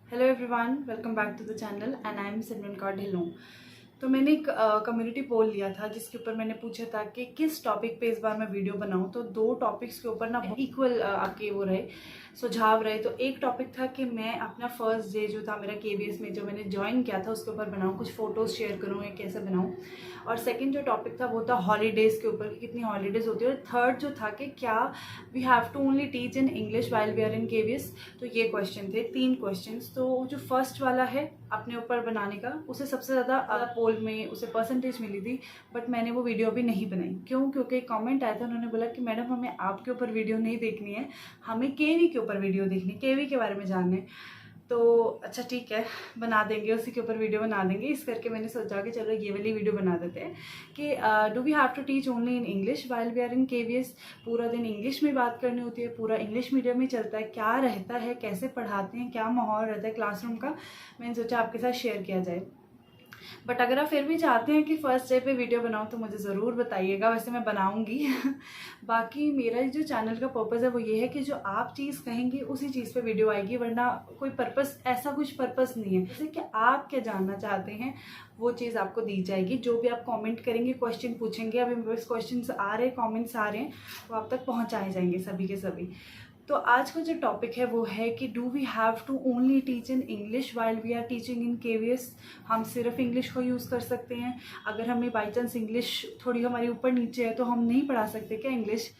Hello everyone, welcome back to the channel and I am Simran Kaur Dhillon. तो मैंने एक community पोल लिया था जिसके ऊपर मैंने पूछा था कि किस टॉपिक पे इस बार मैं वीडियो बनाऊं। तो दो टॉपिक्स के ऊपर ना इक्वल आपके वो रहे सुझाव रहे। तो एक टॉपिक था कि मैं अपना फर्स्ट डे जो था मेरा केवीएस में जो मैंने ज्वाइन किया था उसके ऊपर बनाऊं, कुछ फ़ोटोज़ शेयर करूँ या कैसे बनाऊं। और सेकंड जो टॉपिक था वो था हॉलीडेज़ के ऊपर कि कितनी हॉलीडेज़ होती है। और थर्ड जो था कि क्या we have to only teach in English while we are in KVS. तो ये क्वेश्चन थे, 3 क्वेश्चंस। तो जो फर्स्ट वाला है अपने ऊपर बनाने का, उसे सबसे ज़्यादा पोल में उसे परसेंटेज मिली थी, बट मैंने वो वीडियो अभी नहीं बनाई। क्यों? क्योंकि एक कमेंट आया था, उन्होंने बोला कि मैडम हमें आपके ऊपर वीडियो नहीं देखनी है, हमें केवी के ऊपर वीडियो देखनी है, केवी के बारे में जानना है। तो अच्छा ठीक है, बना देंगे, उसी के ऊपर वीडियो बना देंगे। इस करके मैंने सोचा कि चलो ये वाली वीडियो बना देते हैं कि do we have to teach only in English while we are in KVS. पूरा दिन इंग्लिश में बात करनी होती है, पूरा इंग्लिश मीडियम में चलता है, क्या रहता है, कैसे पढ़ाते हैं, क्या माहौल रहता है क्लासरूम का, मैंने सोचा आपके साथ शेयर किया जाए। बट अगर आप फिर भी चाहते हैं कि फर्स्ट डे पे वीडियो बनाऊं तो मुझे ज़रूर बताइएगा, वैसे मैं बनाऊंगी। बाकी मेरा जो चैनल का पर्पज़ है वो ये है कि जो आप चीज़ कहेंगे उसी चीज़ पे वीडियो आएगी, वरना कोई पर्पज़, ऐसा कुछ पर्पज़ नहीं है। जैसे कि आप क्या जानना चाहते हैं वो चीज़ आपको दी जाएगी। जो भी आप कमेंट करेंगे, क्वेश्चन पूछेंगे, अभी मेरे पास क्वेश्चन आ रहे हैं, कमेंट्स आ रहे हैं, वो आप तक पहुँचाए जाएंगे सभी के सभी। तो आज का जो टॉपिक है वो है कि do we have to only teach in English while we are teaching in KVS. हम सिर्फ इंग्लिश को यूज़ कर सकते हैं? अगर हमें बाई चांस इंग्लिश थोड़ी हमारी ऊपर नीचे है तो हम नहीं पढ़ा सकते क्या इंग्लिश?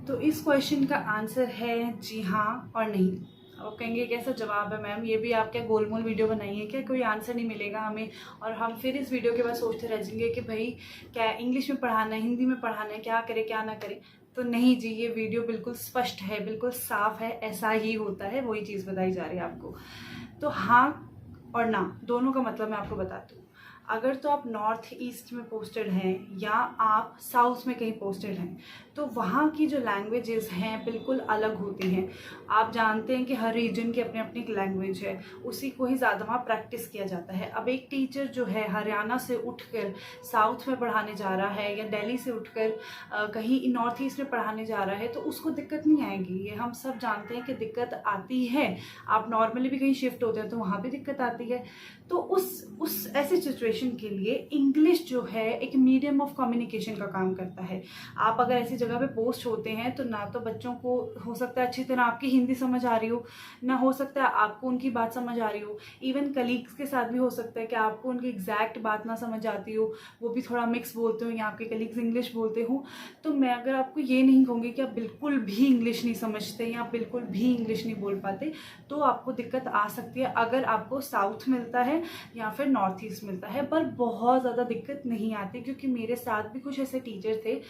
तो इस क्वेश्चन का आंसर है जी हाँ और नहीं। आप कहेंगे कैसा जवाब है मैम, ये भी आप क्या गोलमोल वीडियो बनाई है क्या, कोई आंसर नहीं मिलेगा हमें और हम फिर इस वीडियो के बाद सोचते रह जाएंगे कि भाई क्या इंग्लिश में पढ़ाना है, हिंदी में पढ़ाना है, क्या करे क्या ना करे। तो नहीं जी, ये वीडियो बिल्कुल स्पष्ट है, बिल्कुल साफ है, ऐसा ही होता है, वही चीज़ बताई जा रही है आपको। तो हाँ और ना दोनों का मतलब मैं आपको बताती हूँ। अगर तो आप नॉर्थ ईस्ट में पोस्टेड हैं या आप साउथ में कहीं पोस्टेड हैं तो वहाँ की जो लैंग्वेजेस हैं बिल्कुल अलग होती हैं। आप जानते हैं कि हर रीजन की अपनी अपनी लैंग्वेज है, उसी को ही ज़्यादा वहाँ प्रैक्टिस किया जाता है। अब एक टीचर जो है हरियाणा से उठकर साउथ में पढ़ाने जा रहा है या दिल्ली से उठकर कहीं नॉर्थ ईस्ट में पढ़ाने जा रहा है तो उसको दिक्कत नहीं आएगी, ये हम सब जानते हैं कि दिक्कत आती है। आप नॉर्मली भी कहीं शिफ्ट होते हैं तो वहाँ भी दिक्कत आती है। तो उस ऐसे सिचुएशन के लिए इंग्लिश जो है एक मीडियम ऑफ कम्युनिकेशन का काम करता है। आप अगर ऐसी जगह पे पोस्ट होते हैं तो ना तो बच्चों को हो सकता है अच्छी तरह आपकी हिंदी समझ आ रही हो, ना हो सकता है आपको उनकी बात समझ आ रही हो। इवन कलीग्स के साथ भी हो सकता है कि आपको उनकी एग्जैक्ट बात ना समझ आती हो, वो भी थोड़ा मिक्स बोलते हो या आपके कलीग्स इंग्लिश बोलते हो। तो मैं अगर आपको ये नहीं कहूँगी कि आप बिल्कुल भी इंग्लिश नहीं समझते या बिल्कुल भी इंग्लिश नहीं बोल पाते, तो आपको दिक्कत आ सकती है अगर आपको साउथ मिलता है या फिर नॉर्थ ईस्ट मिलता है। पर बहुत ज़्यादा दिक्कत नहीं आती, क्योंकि मेरे साथ भी कुछ ऐसे टीचर थे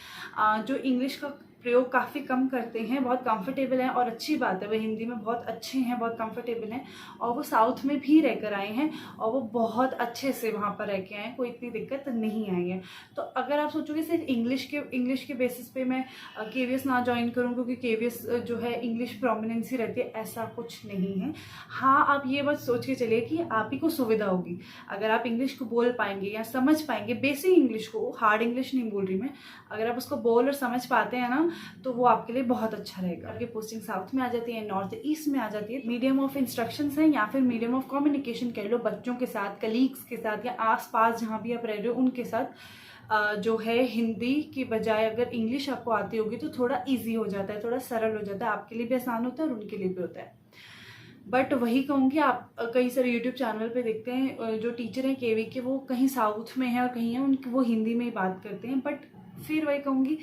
जो इंग्लिश का प्रयोग काफ़ी कम करते हैं, बहुत कंफर्टेबल हैं और अच्छी बात है, वो हिंदी में बहुत अच्छे हैं, बहुत कंफर्टेबल हैं और वो साउथ में भी रहकर आए हैं और वो बहुत अच्छे से वहाँ पर रह के आए हैं, कोई इतनी दिक्कत नहीं आई है। तो अगर आप सोचोगे सिर्फ इंग्लिश के बेसिस पे मैं केवीएस ना ज्वाइन करूँ क्योंकि केवीएस जो है इंग्लिश प्रोमिनेंसी रहती है, ऐसा कुछ नहीं है। हाँ, आप ये बात सोच के चलिए कि आप ही को सुविधा होगी अगर आप इंग्लिश को बोल पाएंगे या समझ पाएंगे, बेसिक इंग्लिश को, हार्ड इंग्लिश नहीं बोल रही मैं, अगर आप उसको बोल और समझ पाते हैं ना तो वो आपके लिए बहुत अच्छा रहेगा। आपकी पोस्टिंग साउथ में आ जाती है, नॉर्थ ईस्ट में आ जाती है, मीडियम ऑफ इंस्ट्रक्शंस है या फिर मीडियम ऑफ कम्युनिकेशन कह लो, बच्चों के साथ, कलीग्स के साथ या आसपास जहाँ भी आप रह रहे हो उनके साथ जो है हिंदी की बजाय अगर इंग्लिश आपको आती होगी तो थोड़ा ईजी हो जाता है, थोड़ा सरल हो जाता है, आपके लिए भी आसान होता है और उनके लिए भी होता है। बट वही कहूँगी, आप कई सारे यूट्यूब चैनल पे देखते हैं जो टीचर हैं केवी के, वो कहीं साउथ में है और कहीं है उनकी वो हिंदी में ही बात करते हैं। बट फिर वही कहूँगी,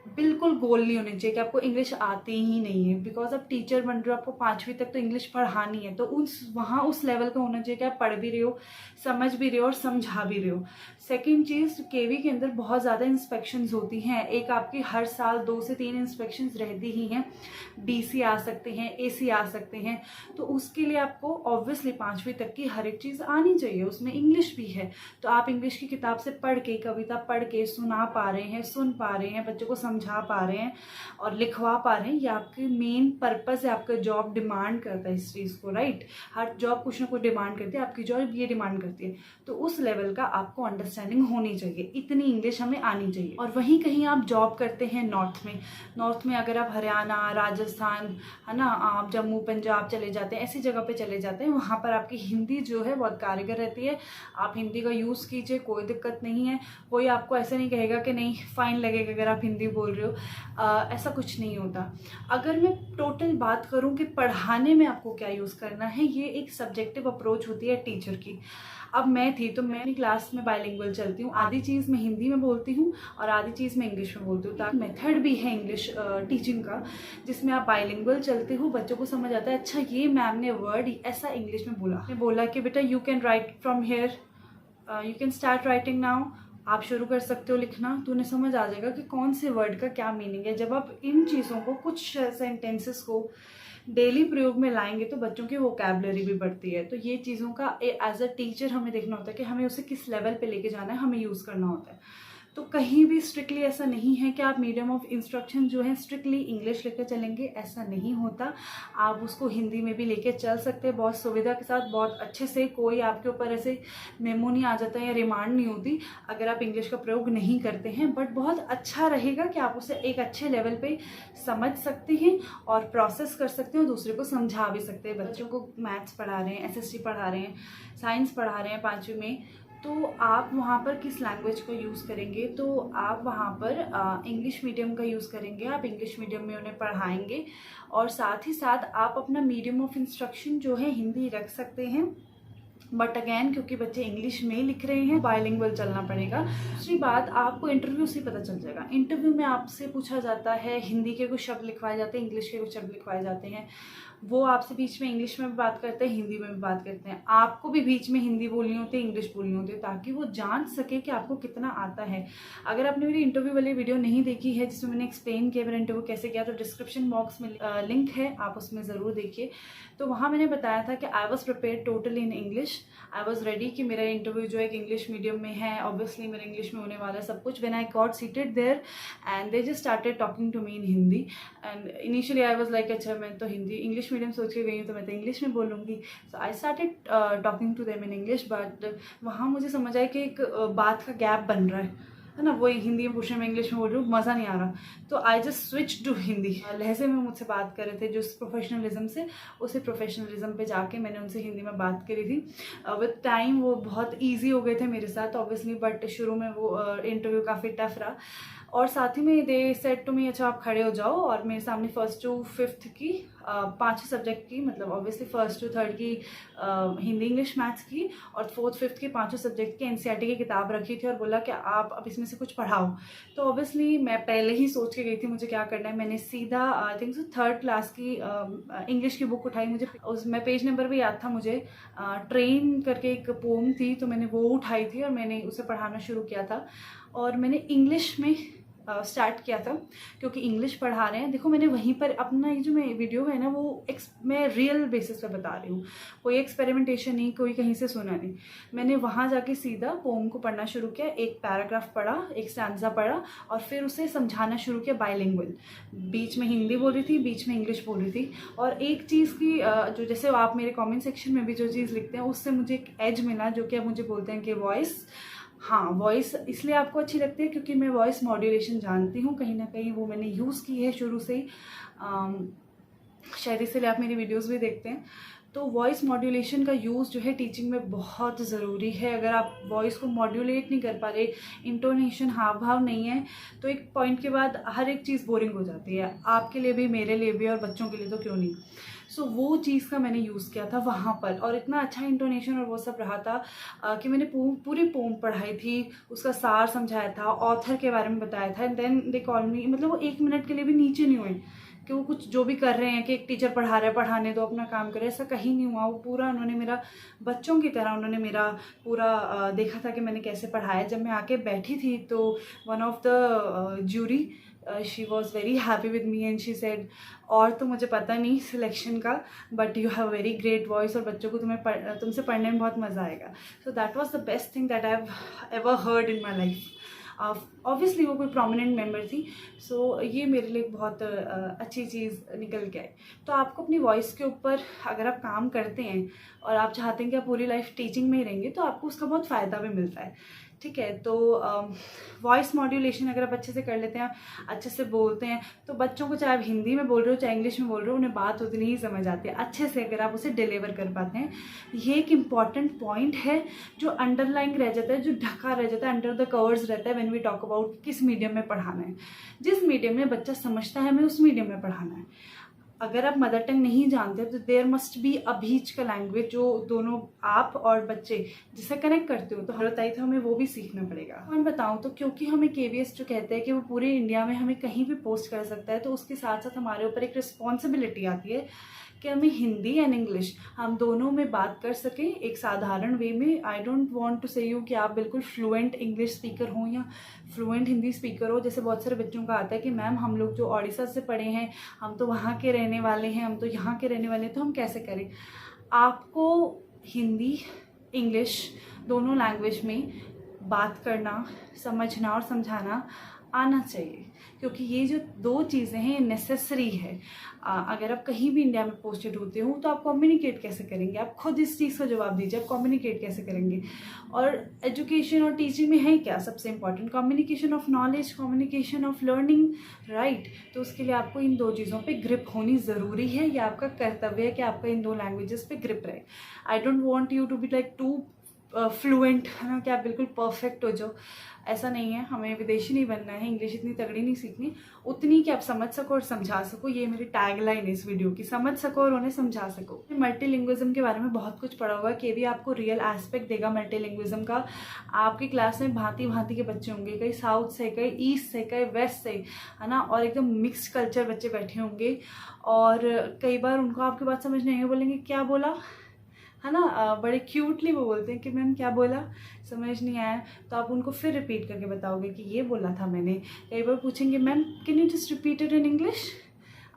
बिल्कुल गोल नहीं होने चाहिए कि आपको इंग्लिश आती ही नहीं है, बिकॉज आप टीचर बन रहे हो, आपको 5वीं तक तो इंग्लिश पढ़ानी है, तो वहाँ उस लेवल का होना चाहिए कि आप पढ़ भी रहे हो, समझ भी रहे हो और समझा भी रहे हो। सेकेंड चीज़, केवी के अंदर बहुत ज़्यादा इंस्पेक्शंस होती हैं, एक आपकी हर साल 2 से 3 इंस्पेक्शंस रहती ही हैं, डीसी आ सकते हैं, एसी आ सकते हैं, तो उसके लिए आपको ऑब्वियसली 5वीं तक की हर एक चीज़ आनी चाहिए, उसमें इंग्लिश भी है। तो आप इंग्लिश की किताब से पढ़ के, कविता पढ़ के सुना पा रहे हैं, सुन पा रहे हैं, बच्चों को समझा समझा पा रहे हैं और लिखवा पा रहे हैं, ये आपकी मेन पर्पस है। आपका जॉब डिमांड करता है इस चीज़ को, राइट। हर जॉब कुछ ना कुछ डिमांड करती है, आपकी जॉब ये डिमांड करती है। तो उस लेवल का आपको अंडरस्टैंडिंग होनी चाहिए, इतनी इंग्लिश हमें आनी चाहिए। और वहीं कहीं आप जॉब करते हैं नॉर्थ में अगर आप हरियाणा, राजस्थान, है ना, आप जम्मू पंजाब चले जाते हैं, ऐसी जगह पे चले जाते हैं, वहाँ पर आपकी हिंदी जो है बहुत कारगर रहती है। आप हिंदी का यूज़ कीजिए, कोई दिक्कत नहीं है। कोई आपको ऐसे नहीं कहेगा कि नहीं फ़ाइन लगेगा अगर आप हिंदी बोल रहे हो, ऐसा कुछ नहीं होता। अगर मैं टोटल बात करूँ कि पढ़ाने में आपको क्या यूज़ करना है, ये एक सब्जेक्टिव अप्रोच होती है टीचर की। अब मैं थी तो मैं अपनी क्लास में बाइलिंगुअल चलती हूँ, आधी चीज़ मैं हिंदी में बोलती हूँ और आधी चीज़ मैं इंग्लिश में बोलती हूँ। ताकि मेथड भी है इंग्लिश टीचिंग का, जिसमें आप बाइलिंगुअल चलते हो, बच्चों को समझ आता है अच्छा ये मैम ने वर्ड ऐसा इंग्लिश में बोला। मैं बोला कि बेटा you can write from here, you can start writing now, आप शुरू कर सकते हो लिखना। तो उन्हें समझ आ जाएगा कि कौन से वर्ड का क्या मीनिंग है। जब आप इन चीज़ों को, कुछ सेंटेंसेस को डेली प्रयोग में लाएंगे तो बच्चों की वोकैबुलरी भी बढ़ती है। तो ये चीज़ों का एज अ टीचर हमें देखना होता है कि हमें उसे किस लेवल पे लेके जाना है, हमें यूज़ करना होता है। तो कहीं भी स्ट्रिक्टली ऐसा नहीं है कि आप मीडियम ऑफ इंस्ट्रक्शन जो है स्ट्रिक्टली इंग्लिश लेकर चलेंगे, ऐसा नहीं होता। आप उसको हिंदी में भी लेके चल सकते हैं बहुत सुविधा के साथ, बहुत अच्छे से। कोई आपके ऊपर ऐसे मेमो नहीं आ जाता है या रिमांड नहीं होती अगर आप इंग्लिश का प्रयोग नहीं करते हैं। बट बहुत अच्छा रहेगा कि आप उसे एक अच्छे लेवल पे समझ सकते हैं और प्रोसेस कर सकते हैं और दूसरे को समझा भी सकते हैं। बच्चों को मैथ्स पढ़ा रहे हैं, SST पढ़ा रहे हैं, साइंस पढ़ा रहे हैं 5वीं में, तो आप वहाँ पर किस लैंग्वेज को यूज़ करेंगे? तो आप वहाँ पर इंग्लिश मीडियम का यूज़ करेंगे। आप इंग्लिश मीडियम में उन्हें पढ़ाएंगे और साथ ही साथ आप अपना मीडियम ऑफ इंस्ट्रक्शन जो है हिंदी रख सकते हैं। बट अगैन क्योंकि बच्चे इंग्लिश में लिख रहे हैं, बाइलिंगुअल चलना पड़ेगा। दूसरी बात, आपको इंटरव्यू से पता चल जाएगा। इंटरव्यू में आपसे पूछा जाता है, हिंदी के कुछ शब्द लिखवाए जाते हैं, इंग्लिश के कुछ शब्द लिखवाए जाते हैं। वो आपसे बीच में इंग्लिश में भी बात करते हैं, हिंदी में भी बात करते हैं। आपको भी बीच में हिंदी बोलनी होती है, इंग्लिश बोलनी होती है, ताकि वो जान सके कि आपको कितना आता है। अगर आपने मेरी इंटरव्यू वाली वीडियो नहीं देखी है जिसमें मैंने एक्सप्लेन किया मेरा इंटरव्यू कैसे किया, तो डिस्क्रिप्शन बॉक्स में लिंक है, आप उसमें ज़रूर देखिए। तो वहाँ मैंने बताया था कि I was prepare totally in English. I was ready कि मेरा इंटरव्यू जो एक इंग्लिश मीडियम में है, ऑब्वियसली मेरा इंग्लिश में होने वाला है सब कुछ। When I got seated there and they just started talking to me in Hindi and initially I was like अच्छा मैं तो हिंदी इंग्लिश मीडियम सोच के गई हूँ तो मैं तो इंग्लिश में बोलूँगी। So I started talking to them in English. But वहाँ मुझे समझ आया कि एक बात का गैप बन रहा है ना, वो हिंदी में पूछ रहे मैं इंग्लिश में बोल रही हूँ, मज़ा नहीं आ रहा। तो I just switch to Hindi. लहजे में मुझसे बात कर रहे थे जो प्रोफेशनलिज्म से, उसी प्रोफेशनलिज्म पे जाके मैंने उनसे हिंदी में बात करी थी। विद टाइम वो बहुत इजी हो गए थे मेरे साथ ऑब्वियसली, बट शुरू में वो इंटरव्यू काफ़ी टफ रहा। और साथ ही में दे सेड टू मी अच्छा आप खड़े हो जाओ, और मेरे सामने 1st to 5th की 5 सब्जेक्ट की, मतलब ऑब्वियसली 1st to 3rd की हिंदी इंग्लिश मैथ्स की और 4th 5th की 5 सब्जेक्ट की NCERT की किताब रखी थी और बोला कि आप अब इसमें से कुछ पढ़ाओ। तो ऑब्वियसली मैं पहले ही सोच के गई थी मुझे क्या करना है। मैंने सीधा I think so 3rd class की इंग्लिश की बुक उठाई। मुझे उसमें पेज नंबर भी याद था मुझे। ट्रेन करके एक पोम थी तो मैंने वो उठाई थी और मैंने उसे पढ़ाना शुरू किया था। और मैंने इंग्लिश में स्टार्ट किया था क्योंकि इंग्लिश पढ़ा रहे हैं। देखो मैंने वहीं पर अपना ये जो मैं वीडियो है ना वो मैं रियल बेसिस पे बता रही हूँ, कोई एक्सपेरिमेंटेशन नहीं, कोई कहीं से सुना नहीं। मैंने वहाँ जाके सीधा पोम को पढ़ना शुरू किया, एक पैराग्राफ पढ़ा, एक स्टैंजा पढ़ा और फिर उसे समझाना शुरू किया बाइलिंगुअल। बीच में हिंदी बोल रही थी, बीच में इंग्लिश बोल रही थी। और एक चीज़ की जो जैसे आप मेरे कॉमेंट सेक्शन में भी जो चीज़ लिखते हैं उससे मुझे एक एज मिला, जो कि आप मुझे बोलते हैं कि वॉइस, हाँ वॉइस इसलिए आपको अच्छी लगती है क्योंकि मैं वॉइस मॉड्यूलेशन जानती हूँ, कहीं ना कहीं वो मैंने यूज़ की है शुरू से ही, शायद इसलिए आप मेरी वीडियोस भी देखते हैं। तो वॉइस मॉड्यूलेशन का यूज़ जो है टीचिंग में बहुत ज़रूरी है। अगर आप वॉइस को मॉड्यूलेट नहीं कर पा रहे, इंटोनेशन हाव भाव नहीं है, तो एक पॉइंट के बाद हर एक चीज़ बोरिंग हो जाती है, आपके लिए भी, मेरे लिए भी और बच्चों के लिए तो क्यों नहीं। सो वो चीज़ का मैंने यूज़ किया था वहाँ पर और इतना अच्छा इंटोनेशन और वो सब रहा था कि मैंने पूरी पोम पढ़ाई थी, उसका सार समझाया था, ऑथर के बारे में बताया था। And then they call me, मतलब वो 1 मिनट के लिए भी नीचे नहीं हुए कि वो कुछ जो भी कर रहे हैं कि एक टीचर पढ़ा रहा है पढ़ाने दो, अपना काम करे, ऐसा कहीं नहीं हुआ। वो पूरा उन्होंने मेरा बच्चों की तरह उन्होंने मेरा पूरा देखा था कि मैंने कैसे पढ़ाया। जब मैं आके बैठी थी तो one of the jury she was very happy with me and she said, और तो मुझे पता नहीं सिलेक्शन का, but you have very great voice और बच्चों को तुमसे पढ़ने में बहुत मज़ा आएगा। So that was the best thing that I have ever heard in my life. Obviously वो कोई प्रोमिनेंट मेंबर थी। सो ये मेरे लिए बहुत अच्छी चीज़ निकल के आई। तो आपको अपनी वॉइस के ऊपर अगर आप काम करते हैं और आप चाहते हैं कि आप पूरी लाइफ टीचिंग में ही रहेंगे तो आपको उसका बहुत फ़ायदा भी मिलता है, ठीक है। तो वॉइस मॉड्यूलेशन अगर आप अच्छे से कर लेते हैं, अच्छे से बोलते हैं, तो बच्चों को चाहे आप हिंदी में बोल रहे हो चाहे इंग्लिश में बोल रहे हो, उन्हें बात उतनी ही समझ आती है अच्छे से अगर आप उसे डिलीवर कर पाते हैं। ये एक इम्पॉर्टेंट पॉइंट है जो अंडरलाइंग रह जाता है, जो ढका रह जाता है, अंडर द कवर्स रहता है व्हेन वी टॉक अबाउट किस मीडियम में पढ़ाना है। जिस मीडियम में बच्चा समझता है हमें उस मीडियम में पढ़ाना है। अगर आप मदर टंग नहीं जानते तो देयर मस्ट बी अ बीच का लैंग्वेज जो दोनों आप और बच्चे जिससे कनेक्ट करते हो, तो हमें बताइए तो हमें वो भी सीखना पड़ेगा। मैं बताऊं तो क्योंकि हमें KVS जो कहते हैं कि वो पूरे इंडिया में हमें कहीं भी पोस्ट कर सकता है, तो उसके साथ साथ हमारे ऊपर एक रिस्पॉन्सिबिलिटी आती है कि हमें हिंदी एंड इंग्लिश हम दोनों में बात कर सकें एक साधारण वे में। आई डोंट वांट टू से यू कि आप बिल्कुल फ्लुएंट इंग्लिश स्पीकर हों या फ्लुएंट हिंदी स्पीकर हो। जैसे बहुत सारे बच्चों का आता है कि मैम हम लोग जो ओडिशा से पढ़े हैं, हम तो वहाँ के रहने वाले हैं, हम तो यहाँ के रहने वाले हैं, तो हम कैसे करें। आपको हिंदी इंग्लिश दोनों लैंग्वेज में बात करना, समझना और समझाना आना चाहिए, क्योंकि ये जो दो चीज़ें हैं ये नेसेसरी है। अगर आप कहीं भी इंडिया में पोस्टेड होते हो तो आप कम्युनिकेट कैसे करेंगे, आप खुद इस चीज़ का जवाब दीजिए, आप कम्युनिकेट कैसे करेंगे। और एजुकेशन और टीचिंग में है क्या सबसे important, communication of knowledge, communication of learning, right. तो उसके लिए आपको इन दो चीज़ों पे ग्रिप होनी ज़रूरी है। ये आपका कर्तव्य है कि आपका इन दो लैंग्वेजेस पे ग्रिप रहे। I don't want you to be like too fluent, है ना, कि आप बिल्कुल परफेक्ट हो जाओ, ऐसा नहीं है। हमें विदेशी नहीं बनना है, इंग्लिश इतनी तगड़ी नहीं सीखनी, उतनी कि आप समझ सको और समझा सको। ये मेरी टैगलाइन है इस वीडियो की, समझ सको और उन्हें समझा सको। मल्टीलिंग्विज्म के बारे में बहुत कुछ पढ़ा होगा कि भी आपको रियल एस्पेक्ट देगा मल्टीलिंग्विज्म का। आपकी क्लास में भांति भांति के बच्चे होंगे, कई साउथ से, कई ईस्ट से, कई वेस्ट से, है ना, और एकदम मिक्स्ड कल्चर बच्चे बैठे होंगे। और कई बार उनको आपकी बात समझ नहीं आएगी, बोलेंगे क्या बोला, है ना, बड़े क्यूटली वो बोलते हैं कि मैम क्या बोला, समझ नहीं आया। तो आप उनको फिर रिपीट करके बताओगे कि ये बोला था मैंने। कई बार पूछेंगे ma'am can you just repeat it in English.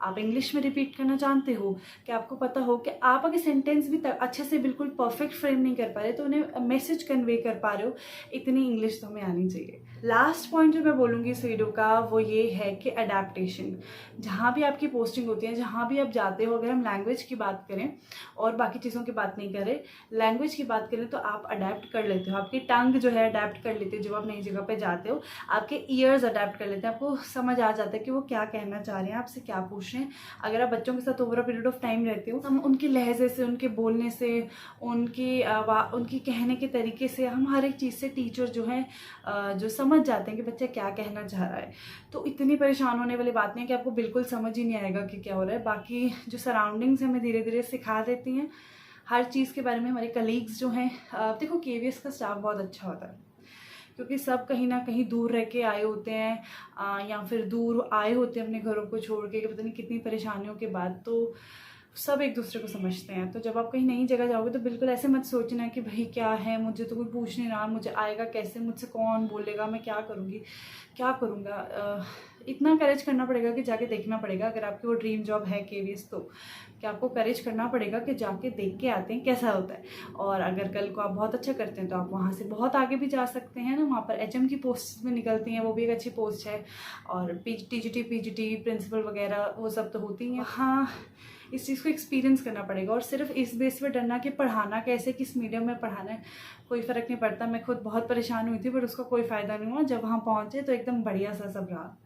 आप इंग्लिश में रिपीट करना जानते हो कि आपको पता हो कि आप अगर सेंटेंस भी अच्छे से बिल्कुल परफेक्ट फ्रेम नहीं कर पा रहे तो उन्हें मैसेज कन्वे कर पा रहे हो, इतनी इंग्लिश तो हमें आनी चाहिए। लास्ट पॉइंट जो मैं बोलूँगी इस वीडियो का वो ये है कि अडेप्टेशन। जहाँ भी आपकी पोस्टिंग होती है, जहाँ भी आप जाते हो, अगर हम लैंग्वेज की बात करें और बाकी चीज़ों की बात नहीं करें, लैंग्वेज की बात करें तो आप अडेप्ट कर लेते हो। आपकी टंग जो है अडेप्ट कर लेते हो जब आप नई जगह पे जाते हो। आपके ईयर्स अडेप्ट कर लेते हैं, आपको समझ आ जाता है कि वो क्या कहना चाह रहे हैं, आपसे क्या पूछ रहे हैं। अगर आप बच्चों के साथ over a period of time रहते हो, हम उनके लहजे से, उनके बोलने से, उनकी कहने के तरीके से, हम हर एक चीज़ से टीचर जो है जो समझ जाते हैं कि बच्चा क्या कहना चाह रहा है। तो इतनी परेशान होने वाली बात नहीं है कि आपको बिल्कुल समझ ही नहीं आएगा कि क्या हो रहा है। बाकी जो सराउंडिंग्स हमें धीरे धीरे सिखा देती हैं हर चीज़ के बारे में। हमारे कलीग्स जो हैं, देखो KVS का स्टाफ बहुत अच्छा होता है क्योंकि सब कहीं ना कहीं दूर रह के आए होते हैं या फिर दूर आए होते हैं अपने घरों को छोड़ के, पता नहीं कितनी परेशानियों के बाद, तो सब एक दूसरे को समझते हैं। तो जब आप कहीं नई जगह जाओगे तो बिल्कुल ऐसे मत सोचना कि भाई क्या है, मुझे तो कोई पूछ नहीं रहा, मुझे आएगा कैसे, मुझसे कौन बोलेगा, मैं क्या करूँगी, क्या करूँगा। इतना करेज करना पड़ेगा कि जाके देखना पड़ेगा। अगर आपकी वो ड्रीम जॉब है KVS तो कि आपको करेज करना पड़ेगा कि जाके देख के आते हैं कैसा होता है। और अगर कल को आप बहुत अच्छा करते हैं तो आप वहाँ से बहुत आगे भी जा सकते हैं ना। वहाँ पर HM की पोस्ट में निकलती हैं, वो भी एक अच्छी पोस्ट है। और TGT PGT प्रिंसिपल वगैरह वो सब तो होती हैं। हाँ, इस चीज़ को एक्सपीरियंस करना पड़ेगा। और सिर्फ इस बेस पे डरना कि पढ़ाना कैसे, किस मीडियम में पढ़ाना है, कोई फ़र्क नहीं पड़ता। मैं खुद बहुत परेशान हुई थी बट उसका कोई फ़ायदा नहीं हुआ। जब वहाँ पहुँचे तो एकदम बढ़िया सा सब रहा।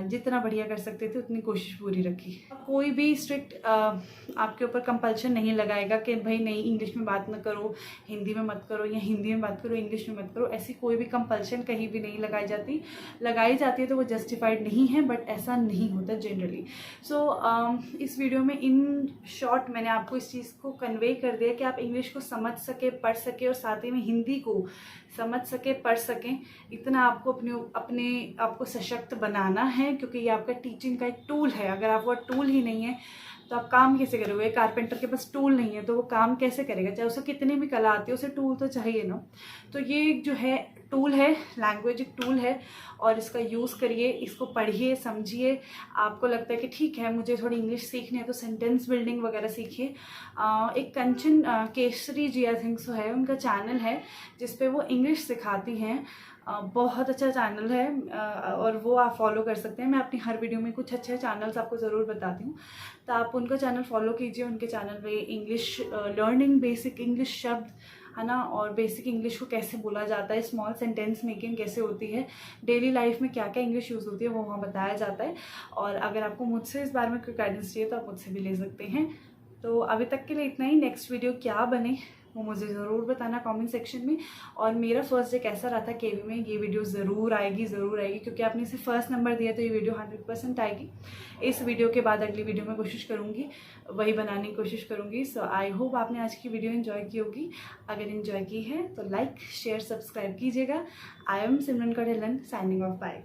जितना बढ़िया कर सकते थे उतनी कोशिश पूरी रखी। कोई भी स्ट्रिक्ट आपके ऊपर कंपल्शन नहीं लगाएगा कि भाई नहीं इंग्लिश में बात मत करो, हिंदी में मत करो, या हिंदी में बात करो इंग्लिश में मत करो। ऐसी कोई भी कंपल्शन कहीं भी नहीं लगाई जाती है तो वो जस्टिफाइड नहीं है, बट ऐसा नहीं होता जनरली। सो इस वीडियो में इन शॉर्ट मैंने आपको इस चीज़ को कन्वे कर दिया कि आप इंग्लिश को समझ सके, पढ़ सके और साथ ही में हिंदी को समझ सके, पढ़ सकें। इतना आपको अपने आपको सशक्त बनाना है, क्योंकि ये आपका टीचिंग का एक टूल है। अगर आप वो टूल ही नहीं है तो आप काम कैसे करोगे। कारपेंटर के पास टूल नहीं है तो वो काम कैसे करेगा, चाहे उसे कितनी भी कला आती है, उसे टूल तो चाहिए ना। तो ये जो है टूल है, लैंग्वेज एक टूल है और इसका यूज़ करिए, इसको पढ़िए, समझिए। आपको लगता है कि ठीक है मुझे थोड़ी इंग्लिश सीखनी है तो सेंटेंस बिल्डिंग वगैरह सीखिए। एक कंचन केसरी जी आई थिंक सो है, उनका चैनल है जिस पे वो इंग्लिश सिखाती हैं। बहुत अच्छा चैनल है और वो आप फॉलो कर सकते हैं। मैं अपनी हर वीडियो में कुछ अच्छे चैनल्स आपको ज़रूर बताती हूँ, तो आप उनका चैनल फॉलो कीजिए। उनके चैनल पे इंग्लिश लर्निंग, बेसिक इंग्लिश शब्द है ना, और बेसिक इंग्लिश को कैसे बोला जाता है, स्मॉल सेंटेंस मेकिंग कैसे होती है, डेली लाइफ में क्या क्या इंग्लिश यूज़ होती है वो वहाँ बताया जाता है। और अगर आपको मुझसे इस बारे में कोई गाइडेंस चाहिए तो आप मुझसे भी ले सकते हैं। तो अभी तक के लिए इतना ही। नेक्स्ट वीडियो क्या बने वो मुझे ज़रूर बताना कमेंट सेक्शन में। और मेरा फर्स्ट डे कैसा रहा था केवी में, ये वीडियो ज़रूर आएगी क्योंकि आपने इसे फर्स्ट नंबर दिया तो ये वीडियो 100% आएगी। इस वीडियो के बाद अगली वीडियो में कोशिश करूँगी वही बनाने की कोशिश करूँगी। सो आई होप आपने आज की वीडियो एंजॉय की होगी। अगर एंजॉय की है तो लाइक शेयर सब्सक्राइब कीजिएगा। I am Simran Kaur Dhillon, signing off, bye.